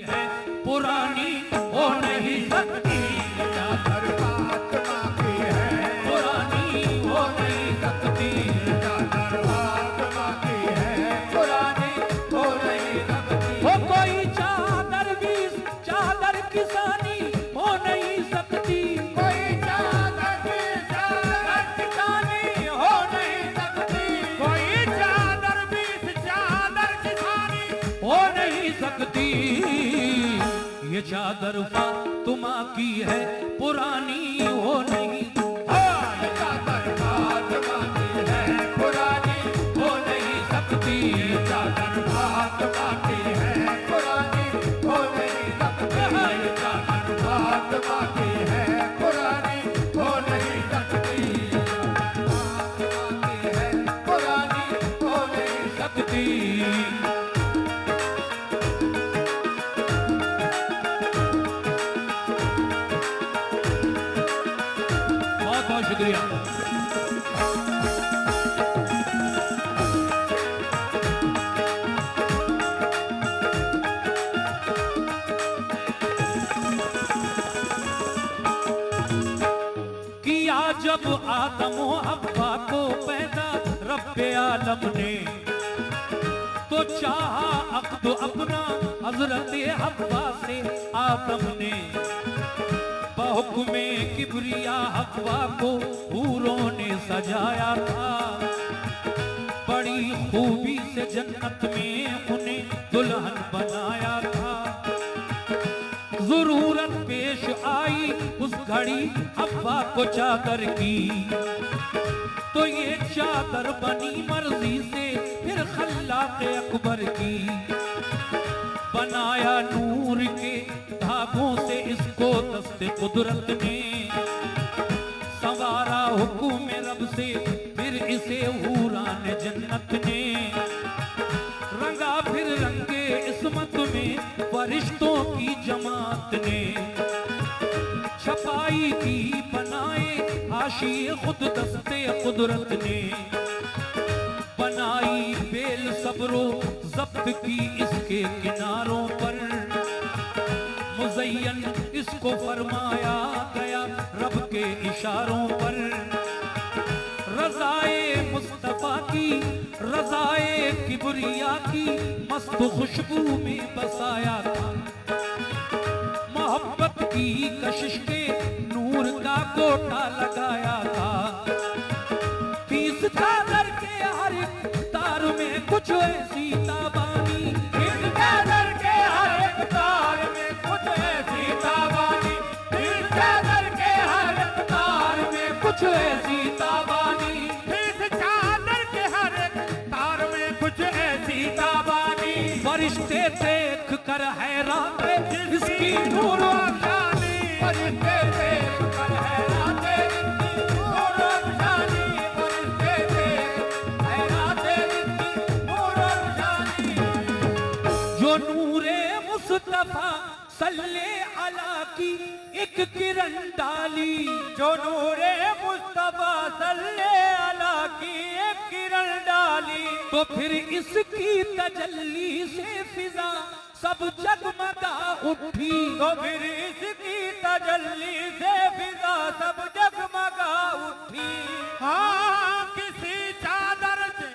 है पुरानी हो नहीं सकती, चादर फातिमा की है पुरानी हो नहीं सकती, चादर फातिमा की है पुरानी हो नहीं सकती। वो कोई चादर भी चादर किसानी हो नहीं सकती, कोई चादर की चादर किसानी हो नहीं सकती। कोई चादर भी चादर किसानी हो नहीं सकती। ये चादर फातिमा की है पुरानी हो नहीं, चादर फातिमा की है पुरानी हो नहीं सकती, चादर फातिमा की है पुरानी हो नहीं सकती। चादर फातिमा की है पुरानी हो नहीं सकती। फातिमा की है पुरानी हो नहीं सकती। बहुत बहुत शुक्रिया। किया जब आदम हव्वा को पैदा रब्बे आलम ने, तो चाहा अक्द अपना हजरत हव्वा से आदम ने। बहुक्मे किबरिया हव्वा को हूरों ने सजाया था, बड़ी खूबी से जन्नत में उन्हें दुल्हन बनाया था। जरूरत पेश आई उस घड़ी हव्वा को चादर की, तो ये चादर बनी मर्जी से फिर खल्लाक़ अकबर की। बनाया नूर के धागों से इसको दस्ते कुदरत ने, संवारा हुक्म रब से फिर इसे हूरान जन्नत ने। रंगा फिर रंगे इस्मत में फरिश्तों की जमात ने, छपाई की बनाए हाशिए खुद दस्ते कुदरत ने। बनाई बेल सब्रो जब्त की इसके किनारों पर, मुज़य्यन इसको फरमाया गया रब के इशारों पर। रज़ाए मुस्तफा की रज़ाए किबरिया की मस्त खुशबू में बसाया था। मोहब्बत की कशिश के नूर का गोटा लगाया था। तीस चादर के हर एक तार में कुछ ऐसी ताबानी, इस चादर के हर एक तार में कुछ ऐसी ताबानी। इस चादर के हर एक तार में कुछ ऐसी ताबानी। इस चादर के हर एक तार में कुछ ऐसी ताबानी। फरिश्ते देख कर हैरान थे इसकी नूर अफ़ज़ानी, फरिश्ते देख कर हैरान थे इसकी नूर अफ़ज़ानी। फरिश्ते देख हैरान थे इसकी नूर अफ़ज़ानी। जो नूरे मुस्तफा सल्ले अला की एक किरण डाली, जो नूरे मुस्तफा सल्ले अला की एक किरण डाली, तो फिर इसकी तजल्ली से फिजा सब जगमगा उठी। तो फिर इसकी तजल्ली से फिजा सब जगमगा उठी। हाँ, किसी चादर से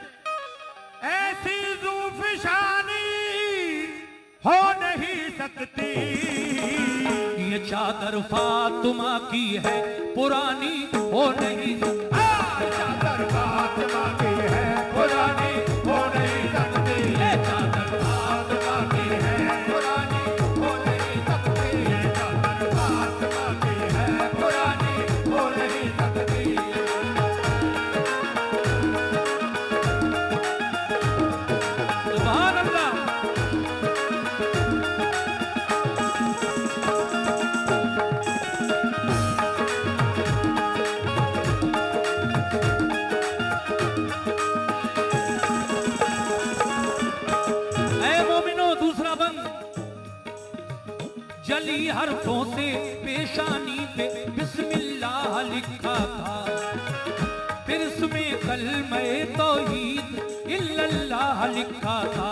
ऐसी ज़ूफ़शानी हो नहीं सकती। ये चादर फातिमा की है पुरानी हो नहीं सकती। चादर फातिमा की है पुरानी हो नहीं सकती। ये चादर फातिमा की है पुरानी हो नहीं सकती। ये चादर फातिमा की है पुरानी हो नहीं सकती। सुभान अल्लाह। जली हरफों से पेशानी पे बिस्मिल्लाह लिखा था, फिर इसमें कलमे तौहीद इल्लल्लाह लिखा था।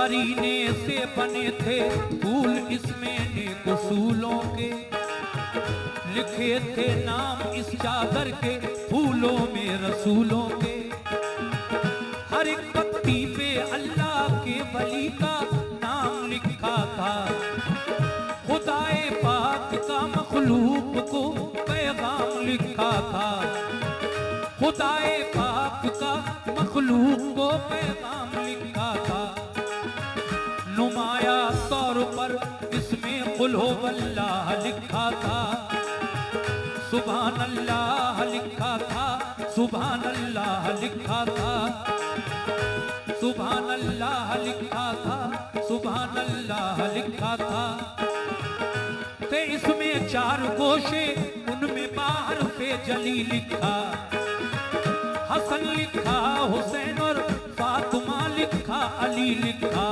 करीने से बने थे फूल इसमें नेक उसूलों के, लिखे थे नाम इस चादर के फूलों में रसूलों के। हर एक पत्ती पे अल्लाह के वली का नाम लिखा था, खुदाए पाक का मखलूक को पैगाम लिखा था, खुदाए पाक का मखलूक को पैगाम लिखा था। नुमाया तौर पर इसमें कुल हो वल्लाह लिखा था, सुभान अल्लाह लिखा था, सुभान अल्लाह लिखा था, सुभान अल्लाह लिखा था, सुभान अल्लाह लिखा था। ते इसमें 4 गोशे, उनमें बाहर पे जली लिखा, हसन लिखा, हुसैन और फातिमा लिखा, अली लिखा।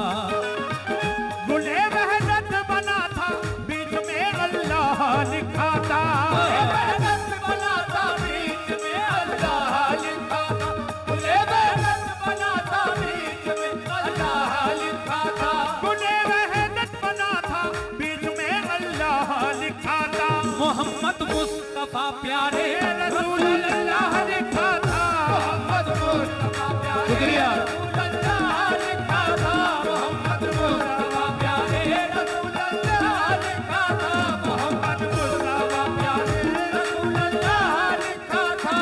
गुले वहदत बना था, बीच में अल्लाह लिखा था। गुले वहदत बना था, बीच में अल्लाह लिखा था। गुले वहदत बना था, बीच में अल्लाह लिखा था। गुले वहदत बना था, बीच में अल्लाह लिखा था। मोहम्मद मुस्तफा प्यारे रसूल अल्लाह लिखा था। मोहम्मद मुस्तफा प्यारे शुक्रिया। रसूल अल्लाह लिखा था। मोहम्मद मुस्तफा प्यारे रसूल अल्लाह लिखा था। मोहम्मद मुस्तफा प्यारे रसूल अल्लाह लिखा था।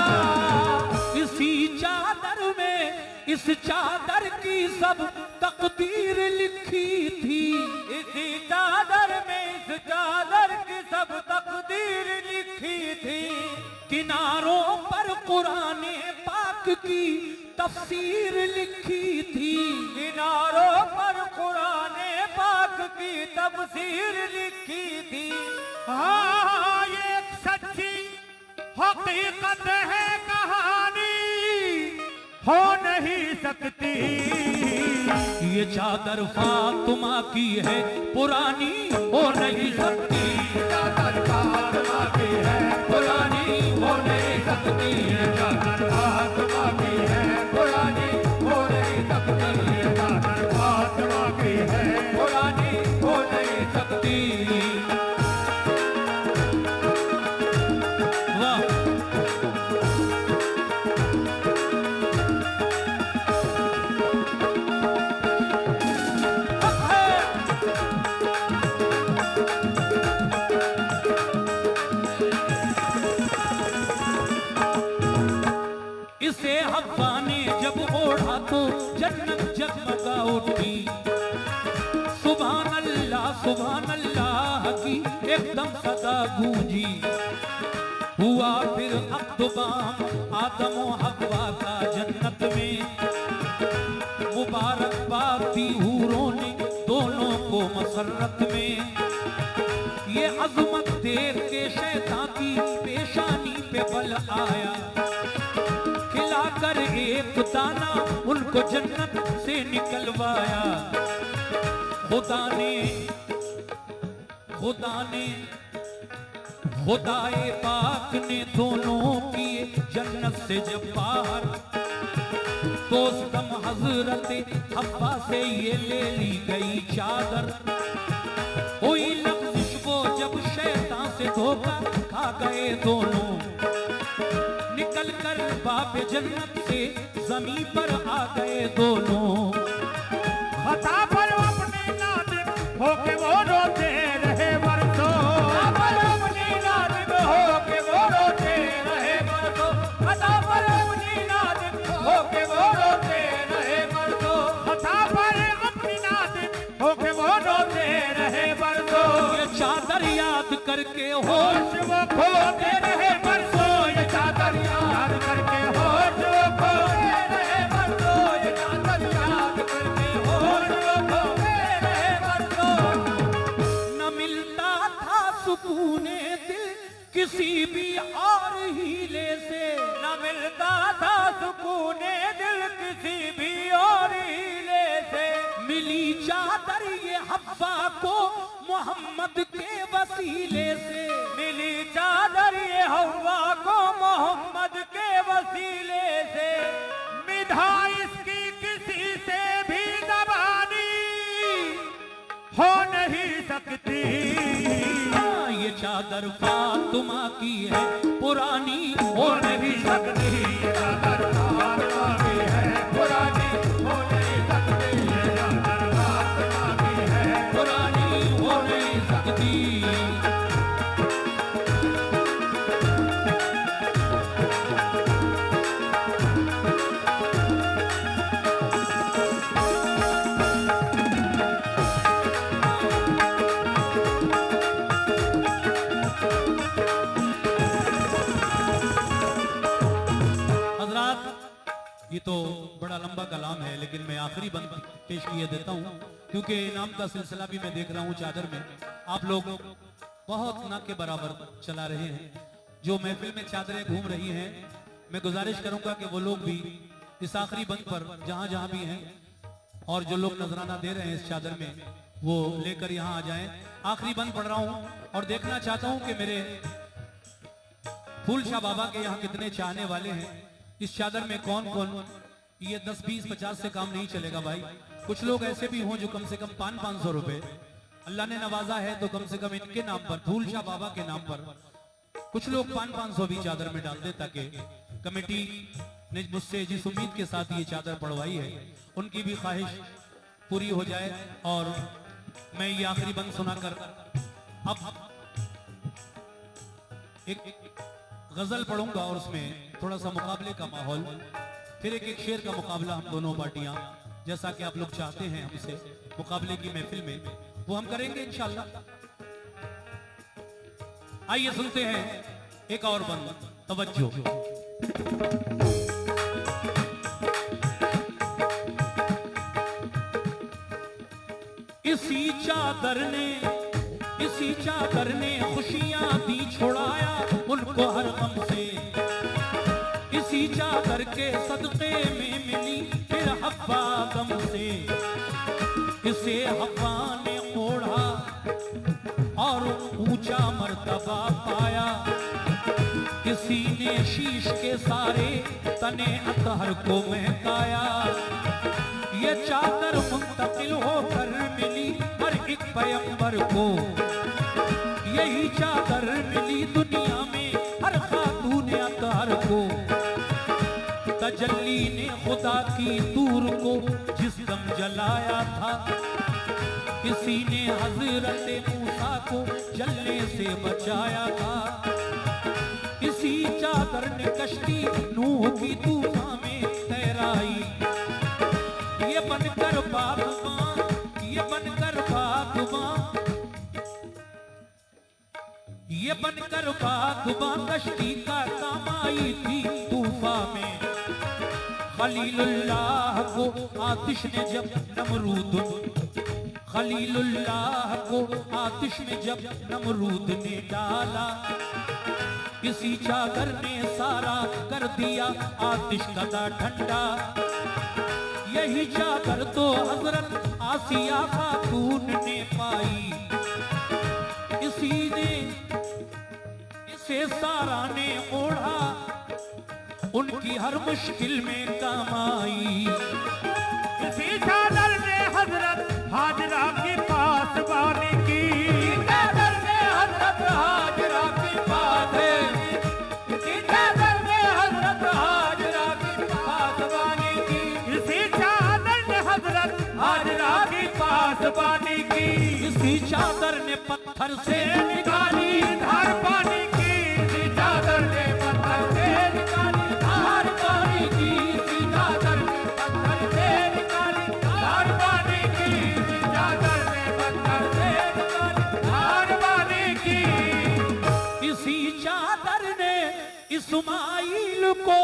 इसी चादर में, इस चादर की सब तकदीर लिखी थी, इसी चादर में, इस चादर की सब तकदीर लिखी थी। किनारों पर कुराने पाक की तफसीर लिखी थी, किनारों पर कुराने पाक की तफसीर लिखी थी। हाँ, ये एक सच्ची हकीकत है, कहानी हो नहीं सकती। ये चादर फातिमा की है, पुरानी हो नहीं सकती। चादर फातिमा की है, पुरानी हो नहीं सकती। चादर फातिमा की है, पुरानी हो नहीं सकती। चादर फातिमा की है, पुरानी हो नहीं सकती। वाह, इसे हव्वा ने जब ओढ़ा तो जन्नत जगमगा उठी। सुभान अल्लाह की एकदम सदा गूंजी। हुआ फिर अक़्दबाम आदम और हव्वा का जन्नत में, मुबारकबाद दी हूरों ने दोनों को मसरत में। ये अज़मत देख के शैतान की पेशानी पे बल आया, खिलाकर एक दाना उनको जन्नत से निकलवाया। खुदाए पाक ने दोनों किए जन्नत से जब बाहर, तो दम हजरत हव्वा से ये ले ली गई चादर। हुई लफ्ज़िश वो जब शैतान से धोखा खा गए दोनों, निकल कर बाब जन्नत से जमीन पर आ गए दोनों। खता पर अपने नादिम होके वो रोते रहे बरसों। खता पर अपनी नादिम होके वो रोते रहे बरसों। खता पर अपनी नादिम होके वो रोते रहे बरसों। खता पर अपनी नादिम होके वो रोते रहे बरसों। ये चादर याद करके होश वो खोते रहे बरसों। ये चादर याद करके होश वो खोते रहे बरसों। ये चादर याद करके होश वो खोते रहे बरसों। न मिलता था सुकूने दिल किसी भी और हीले से, न मिलता था सुकूने दिल किसी भी और हीले से। मिली चादर ये हव्वा को मोहम्मद के वसीले से। मिली चादर ये हव्वा को मोहम्मद के वसीले से। मिधा इसकी किसी से भी दबानी नहीं सकती। ये चादर फातिमा की है पुरानी हो नहीं सकती। ये चादर फातिमा की है पुरानी हो नहीं सकती। ये चादर फातिमा की है पुरानी हो नहीं सकती। ये तो बड़ा लंबा कलाम है, लेकिन मैं आखिरी बंद पेश किए देता हूँ, क्योंकि इनाम का सिलसिला भी मैं देख रहा हूँ चादर में आप लोग बहुत ना के बराबर चला रहे हैं। जो महफिल में चादरें घूम रही हैं, मैं गुजारिश करूंगा कि वो लोग भी इस आखिरी बंद पर जहां जहां भी हैं और जो लोग नजराना दे रहे हैं इस चादर में, वो लेकर यहाँ आ जाएं। आखिरी बंद पढ़ रहा हूँ और देखना चाहता हूँ कि मेरे फूल शाह बाबा के यहाँ कितने चाहने वाले हैं। इस चादर में कौन कौन, ये 10, 20, 50 से काम नहीं चलेगा भाई। कुछ लोग ऐसे भी हों जो कम से कम 500-500 रुपए अल्लाह ने नवाजा है, तो कम से कम इनके नाम पर, फूल शाह बाबा के नाम पर कुछ लोग 500-500 भी चादर में डाल दे, ताकि कमेटी ने मुझसे जिस उम्मीद के साथ ये चादर पढ़वाई है उनकी भी ख्वाहिश पूरी हो जाए। और मैं ये आखिरी बंद सुनाकर अब एक गजल पढ़ूंगा और उसमें थोड़ा सा मुकाबले का माहौल, फिर एक शेर का मुकाबला हम दोनों पार्टियां, जैसा कि आप लोग चाहते हैं हमसे मुकाबले की महफिल में, वो हम करेंगे इंशाअल्लाह। आइए सुनते हैं एक और बंद, तवज्जो। इसी चादर ने खुशियां दी छुड़ाया उनको हर गम से। इसी चादर के सदके में मिली फिर हव्वा गम से। इसे हव्वा ने ओढ़ा और ऊंचा मर्तबा पाया। इसी ने शीश के सारे तने अतहर को महकाया। ये चादर मुंतकिल होकर मिली हर एक पैगंबर को। यही चादर मिली दुनिया में हर खातून अतहर को। तजल्ली ने खुदा की दूर को जिस दम जलाया था, इसी ने हजरत मूसा को जलने से बचाया था। इसी चादर ने कश्ती नूह की तूफान में तैराई। ये बनकर बागबान, ये बनकर बागबान, ये बनकर बागबान कश्ती का काम आई थी तूफान में। खलीलुल्लाह को आतिश ने जब नमरूद, खलीलुल्लाह को आतिश में जब नमरूद ने डाला। इसी चादर ने सारा कर दिया आतिश का ठंडा। यही चादर तो हजरत आसिया खातून ने पाई। इसी ने, इसे सारा ने ओढ़ा, उनकी हर मुश्किल में काम आई। इसी चादर ने हजरत हाजरा की पासबानी की। चादर ने हजरत हाजरा की पासबानी की। इसी चादर ने हजरत हाजरा की पासबानी की। इसी चादर ने हजरत हाजरा की पासबानी की। इसी चादर ने पत्थर से निकाली धार पानी की। इसी चादर ने पत्थर से निकाली धार पानी की। इसी चादर ने पत्थर से निकाली धार पानी की। इसी चादर ने पत्थर से निकाली धार पानी की। इसी चादर ने इस्माइल को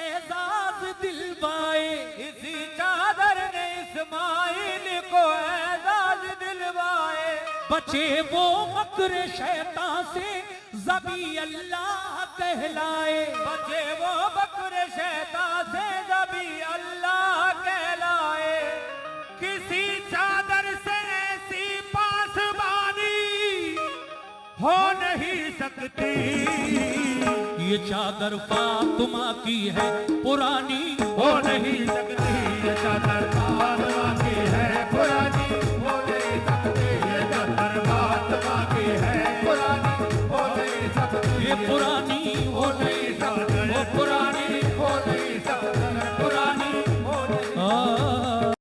एजाज दिलवाए। इसी चादर ने इस्माइल को एजाज दिलवाए। बचे वो मकर शैतान से ज़बी अल्लाह कहलाए। बचे वो मकर शैतान से ज़बी अल्लाह कहलाए। किसी चादर से ऐसी पासबानी हो नहीं सकती। ये चादर फातिमा की है पुरानी हो नहीं सकती। ये चादर फातिमा की है पुरानी